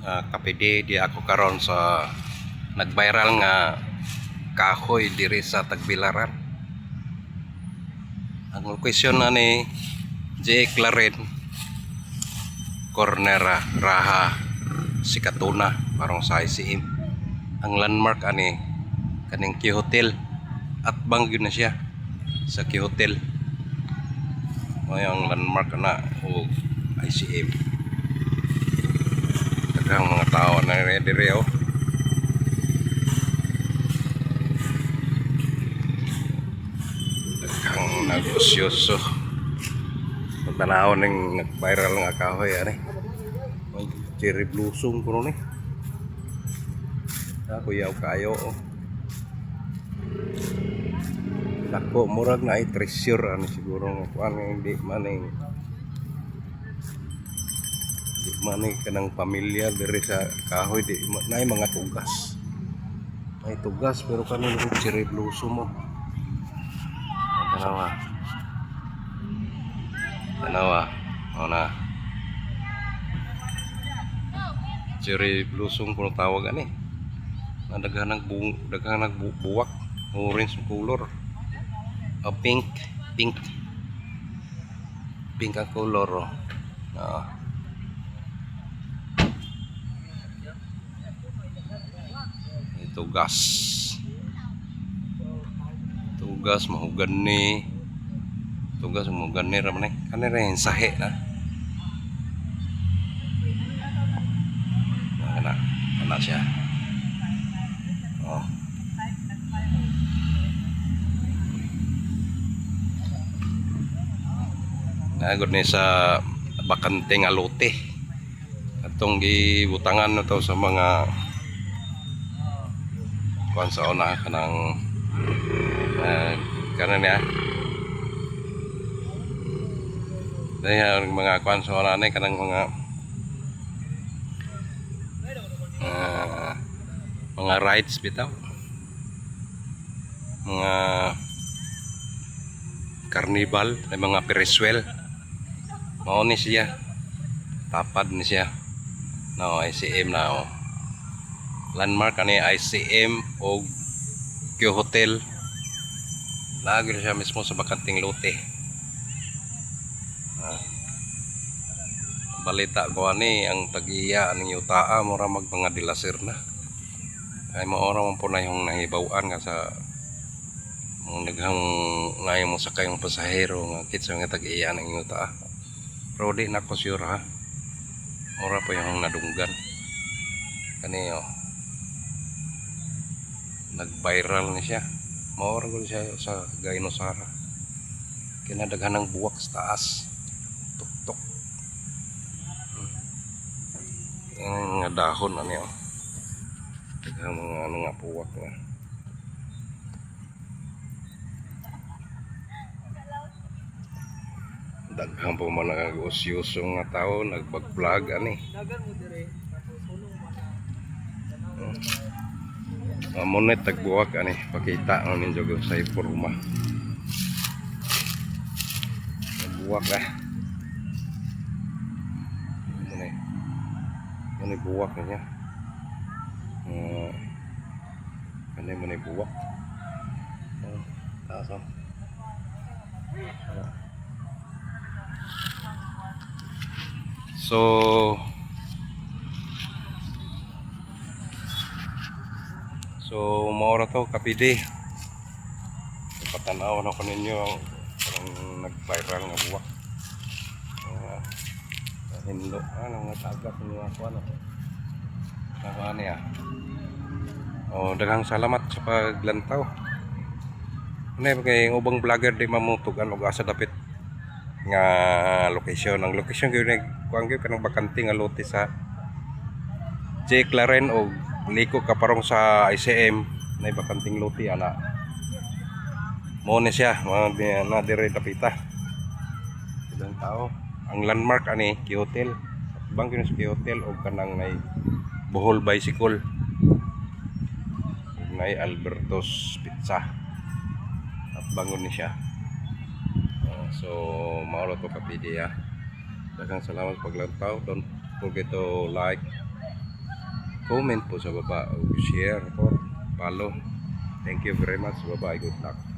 Kapidi di ako karon sa nag-viral nga kahoy diri sa Tagbilaran. Ang location na ni J. Claren Corner Raha Sikatuna parang sa ICM. Ang landmark ani kaning Q Hotel at bangyo na siya sa Q Hotel. Ang landmark na o ICM. Daghang mga tao na dire oh. Daghang nagosyoso. Pagtanaw ning nag-viral nga kahoy ani. Cherry blossom kuno ni. Kuyaw kayo oh. Dako murag na ay treasure ano siguro nga kuan hindi maning kanang pamilya diri sa kahoy di nay mga tugas. May tugas pero kaning cherry blossom mo. Tanawa. Na. Cherry blossom kuno tawag ani. Daghang nagbuwak orange color. Pink ang color oh. Tugas mahugan ni raman eh kanira yung sahe na kana siya oh. Nagod ni sa bakante nga lote atong gibutangan na to sa mga kuan sa una kanang kanan niya dahil mga kuan sa una kanang mga rides bitaw mga carnival may mga periswel mao ni siya tapad ni siya no ICM na oh. Landmark ani ICM o Q Hotel lagi siya mismo sa bakanting lote. Balita ko ani ang tag-iya ning yutaa mura mag mga dilasir na ay maora man po na yung nahibawan nga sa mga daghang ngayon mo sa kayong pasahero nga kitsa nga tag-iya ning yutaa pero di na ko sure ha mura po yung nadunggan kaniyo nag-viral ni siya maura ko siya sa Gainosara kinadaghan ng buwak sa taas tuktok yung nga dahon ano yun daghang mga nga buwak nga daghang po mga nag-usyoso nga tao nagpag-vlog ani monet tagbuwak ani pakita ang ninyo sa iporma buwak muna buwak niya kanay muna buwak taas so maura to kapidi patanaw na ko ninyo ang nag-viral nga buwak hindo nga tagak niya ako ano niya daghang salamat sa paglantaw ano kay ubang vlogger di mamutugan og asa dapit nga location ang location gyud kuan gyud kanang bakante nga lote sa J. Claren og liko kaparong sa ICM na bakanting lote ana mo ni siya na dire dapita ilang tao ang landmark ani Q Hotel bangko ni sa Q Hotel og kanang nay Bohol Bicycle nay Alberto's Pizza at bangon ni siya so mauro to kapidi daghang salamat paglantaw don't forget to like comment po sa baba o share po, follow. Thank you very much. Bye-bye. Good luck.